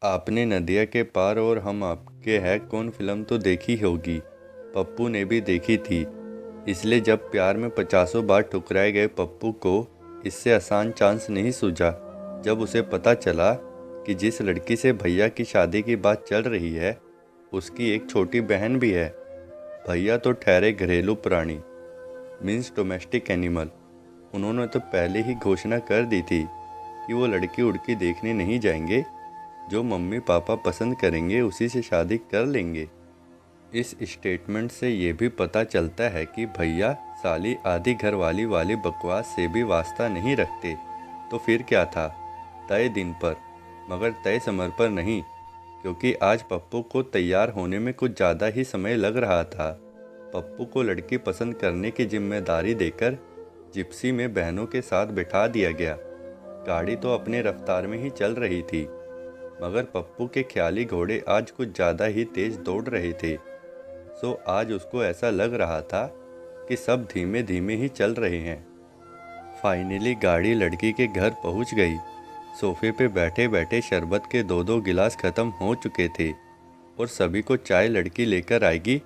आपने नदिया के पार और हम आपके है कौन फिल्म तो देखी होगी। पप्पू ने भी देखी थी। इसलिए जब प्यार में पचासों बार ठुकराए गए पप्पू को इससे आसान चांस नहीं सूझा। जब उसे पता चला कि जिस लड़की से भैया की शादी की बात चल रही है उसकी एक छोटी बहन भी है। भैया तो ठहरे घरेलू प्राणी, मीन्स डोमेस्टिक एनिमल। उन्होंने तो पहले ही घोषणा कर दी थी कि वो लड़की उड़की देखने नहीं जाएंगे, जो मम्मी पापा पसंद करेंगे उसी से शादी कर लेंगे। इस स्टेटमेंट से ये भी पता चलता है कि भैया साली आधी घरवाली वाली बकवास से भी वास्ता नहीं रखते। तो फिर क्या था? तय दिन पर, मगर तय समय पर नहीं, क्योंकि आज पप्पू को तैयार होने में कुछ ज़्यादा ही समय लग रहा था। पप्पू को लड़की पसंद करने की जिम्मेदारी देकर जिप्सी में बहनों के साथ बिठा दिया गया। गाड़ी तो अपने रफ्तार में ही चल रही थी, मगर पप्पू के ख्याली घोड़े आज कुछ ज़्यादा ही तेज दौड़ रहे थे। सो आज उसको ऐसा लग रहा था कि सब धीमे धीमे ही चल रहे हैं। फाइनली गाड़ी लड़की के घर पहुंच गई। सोफे पे बैठे बैठे शरबत के दो दो गिलास खत्म हो चुके थे और सभी को चाय लड़की लेकर आएगी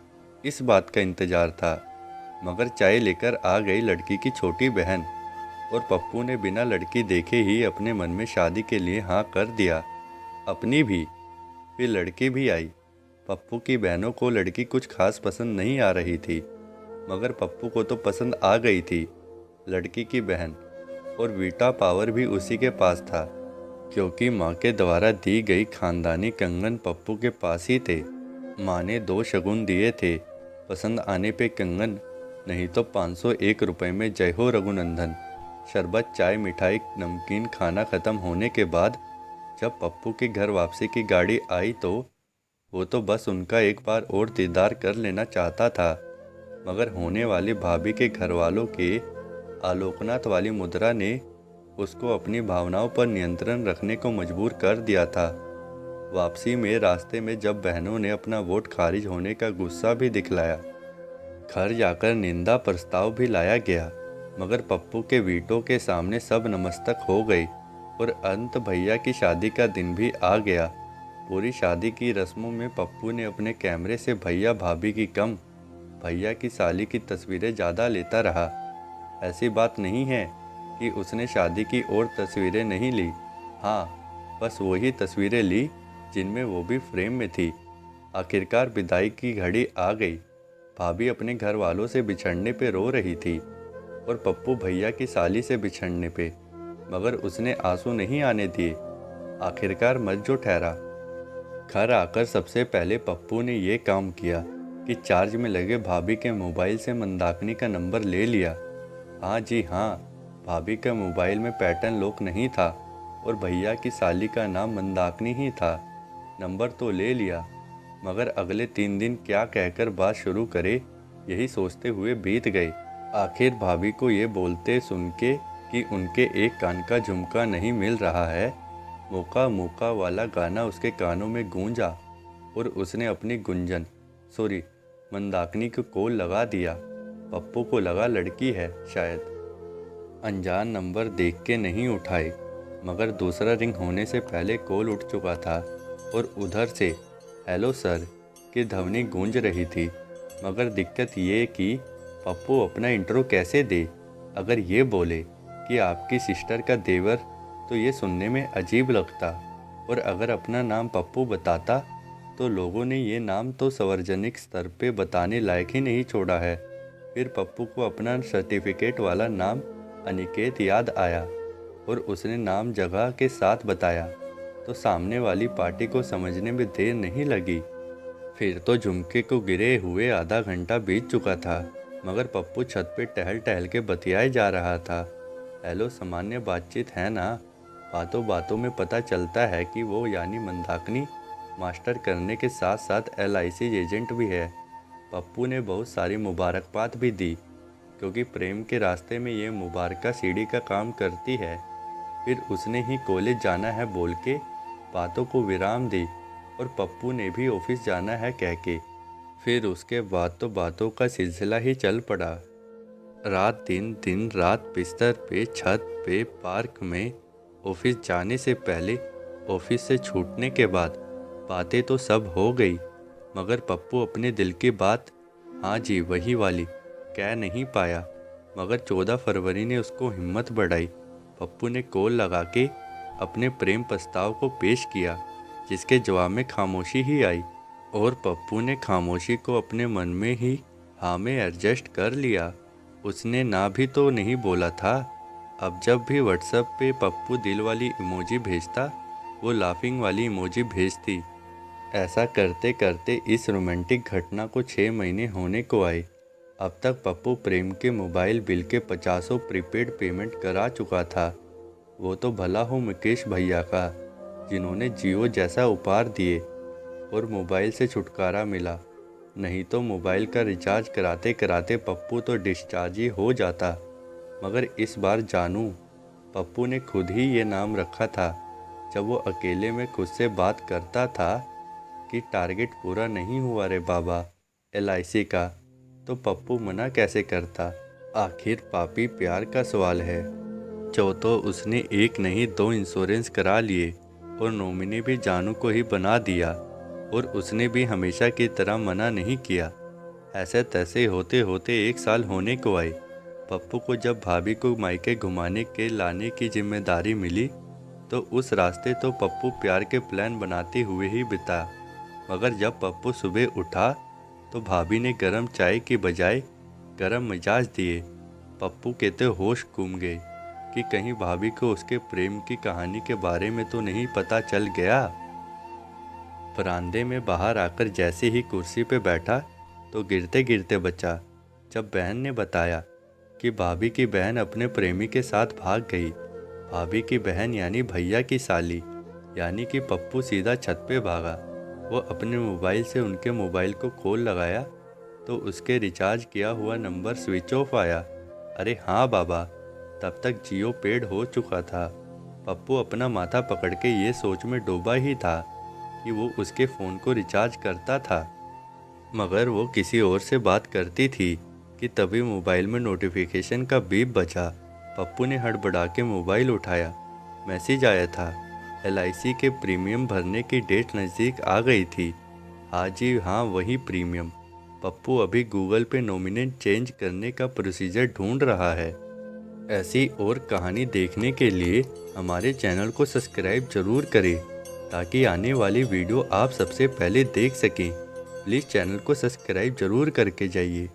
इस बात का इंतजार था। मगर चाय लेकर आ गई लड़की की छोटी बहन और पप्पू ने बिना लड़की देखे ही अपने मन में शादी के लिए हाँ कर दिया, अपनी भी। फिर लड़की भी आई। पप्पू की बहनों को लड़की कुछ खास पसंद नहीं आ रही थी, मगर पप्पू को तो पसंद आ गई थी लड़की की बहन। और वीटा पावर भी उसी के पास था, क्योंकि माँ के द्वारा दी गई खानदानी कंगन पप्पू के पास ही थे। माँ ने 2 शगुन दिए थे, पसंद आने पे कंगन, नहीं तो 501 रुपये में जय हो रघुनंदन। शरबत चाय मिठाई नमकीन खाना ख़त्म होने के बाद जब पप्पू की घर वापसी की गाड़ी आई तो वो तो बस उनका एक बार और दीदार कर लेना चाहता था, मगर होने वाली भाभी के घर वालों के आलोकनाथ वाली मुद्रा ने उसको अपनी भावनाओं पर नियंत्रण रखने को मजबूर कर दिया था। वापसी में रास्ते में जब बहनों ने अपना वोट खारिज होने का गुस्सा भी दिखलाया, घर जाकर निंदा प्रस्ताव भी लाया गया, मगर पप्पू के वीटो के सामने सब नमस्तक हो गई और अंत भैया की शादी का दिन भी आ गया। पूरी शादी की रस्मों में पप्पू ने अपने कैमरे से भैया भाभी की कम, भैया की साली की तस्वीरें ज़्यादा लेता रहा। ऐसी बात नहीं है कि उसने शादी की और तस्वीरें नहीं ली। हाँ, बस वही तस्वीरें ली जिनमें वो भी फ्रेम में थी। आखिरकार विदाई की घड़ी आ गई। भाभी अपने घर वालों से बिछड़ने पे रो रही थी और पप्पू भैया की साली से बिछड़ने पे, मगर उसने आंसू नहीं आने दिए। आखिरकार मत जो ठहरा। घर आकर सबसे पहले पप्पू ने ये काम किया कि चार्ज में लगे भाभी के मोबाइल से मंदाकिनी का नंबर ले लिया। हाँ जी हाँ, भाभी का मोबाइल में पैटर्न लॉक नहीं था और भैया की साली का नाम मंदाकिनी ही था। नंबर तो ले लिया, मगर अगले 3 दिन क्या कहकर बात शुरू करे यही सोचते हुए बीत गए। आखिर भाभी को ये बोलते सुन के कि उनके एक कान का झुमका नहीं मिल रहा है, मौका मौका वाला गाना उसके कानों में गूंजा और उसने अपनी गुंजन मंदाकिनी को कॉल लगा दिया। पप्पू को लगा लड़की है शायद। अनजान नंबर देख के नहीं उठाए, मगर दूसरा रिंग होने से पहले कॉल उठ चुका था और उधर से हेलो सर की ध्वनि गूंज रही थी। मगर दिक्कत ये कि पप्पू अपना इंट्रो कैसे दे। अगर ये बोले कि आपकी सिस्टर का देवर तो ये सुनने में अजीब लगता, और अगर अपना नाम पप्पू बताता तो लोगों ने ये नाम तो सार्वजनिक स्तर पे बताने लायक ही नहीं छोड़ा है। फिर पप्पू को अपना सर्टिफिकेट वाला नाम अनिकेत याद आया और उसने नाम जगह के साथ बताया तो सामने वाली पार्टी को समझने में देर नहीं लगी। फिर तो झुमके को गिरे हुए आधा घंटा बीत चुका था, मगर पप्पू छत पे टहल टहल के बतियाए जा रहा था। हेलो सामान्य बातचीत है ना, बातों बातों में पता चलता है कि वो यानी मंदाकिनी मास्टर करने के साथ साथ LIC एजेंट भी है। पप्पू ने बहुत सारी मुबारकबाद भी दी, क्योंकि प्रेम के रास्ते में ये मुबारका सीढ़ी का काम करती है। फिर उसने ही कॉलेज जाना है बोल के बातों को विराम दी और पप्पू ने भी ऑफिस जाना है कह के। फिर उसके बाद तो बातों का सिलसिला ही चल पड़ा। रात दिन, दिन रात बिस्तर पे, छत पे, पार्क में। ऑफिस जाने से पहले ऑफिस से छूटने के बाद बातें तो सब हो गई, मगर पप्पू अपने दिल की बात, हाँ जी वही वाली, कह नहीं पाया। मगर 14 फरवरी ने उसको हिम्मत बढ़ाई। पप्पू ने कॉल लगा के अपने प्रेम प्रस्ताव को पेश किया, जिसके जवाब में खामोशी ही आई। और पप्पू ने खामोशी को अपने मन में ही हाँ में एडजस्ट कर लिया। उसने ना भी तो नहीं बोला था। अब जब भी व्हाट्सएप पे पप्पू दिल वाली इमोजी भेजता, वो लाफिंग वाली इमोजी भेजती। ऐसा करते करते इस रोमांटिक घटना को 6 महीने होने को आए। अब तक पप्पू प्रेम के मोबाइल बिल के 50 प्रीपेड पेमेंट करा चुका था। वो तो भला हो मुकेश भैया का, जिन्होंने जियो जैसा उपहार दिए और मोबाइल से छुटकारा मिला। नहीं तो मोबाइल का रिचार्ज कराते कराते पप्पू तो डिस्चार्ज ही हो जाता। मगर इस बार जानू, पप्पू ने खुद ही ये नाम रखा था। जब वो अकेले में खुद से बात करता था कि टारगेट पूरा नहीं हुआ रे बाबा LIC का, तो पप्पू मना कैसे करता। आखिर पापी प्यार का सवाल है। तो उसने एक नहीं 2 इंश्योरेंस करा लिए और नॉमिनी भी जानू को ही बना दिया। और उसने भी हमेशा की तरह मना नहीं किया। ऐसे तैसे होते होते 1 साल होने को आए। पप्पू को जब भाभी को मायके घुमाने के लाने की जिम्मेदारी मिली, तो उस रास्ते तो पप्पू प्यार के प्लान बनाते हुए ही बिता। मगर जब पप्पू सुबह उठा तो भाभी ने गरम चाय की बजाय गरम मिजाज दिए। पप्पू के तो होश घूम गए कि कहीं भाभी को उसके प्रेम की कहानी के बारे में तो नहीं पता चल गया। बरामदे में बाहर आकर जैसे ही कुर्सी पे बैठा तो गिरते गिरते बचा, जब बहन ने बताया कि भाभी की बहन अपने प्रेमी के साथ भाग गई। भाभी की बहन यानी भैया की साली, यानी कि पप्पू सीधा छत पे भागा। वो अपने मोबाइल से उनके मोबाइल को कॉल लगाया तो उसके रिचार्ज किया हुआ नंबर स्विच ऑफ आया। अरे हाँ बाबा, तब तक जियो पेड हो चुका था। पप्पू अपना माथा पकड़ के ये सोच में डूबा ही था कि वो उसके फ़ोन को रिचार्ज करता था, मगर वो किसी और से बात करती थी कि तभी मोबाइल में नोटिफिकेशन का बीप बजा। पप्पू ने हड़बड़ा के मोबाइल उठाया। मैसेज आया था, LIC के प्रीमियम भरने की डेट नज़दीक आ गई थी। हाँ जी हाँ, वही प्रीमियम। पप्पू अभी गूगल पे नॉमिनेट चेंज करने का प्रोसीजर ढूंढ रहा है। ऐसी और कहानी देखने के लिए हमारे चैनल को सब्सक्राइब जरूर करें, ताकि आने वाली वीडियो आप सबसे पहले देख सकें। प्लीज़ चैनल को सब्सक्राइब जरूर करके जाइए।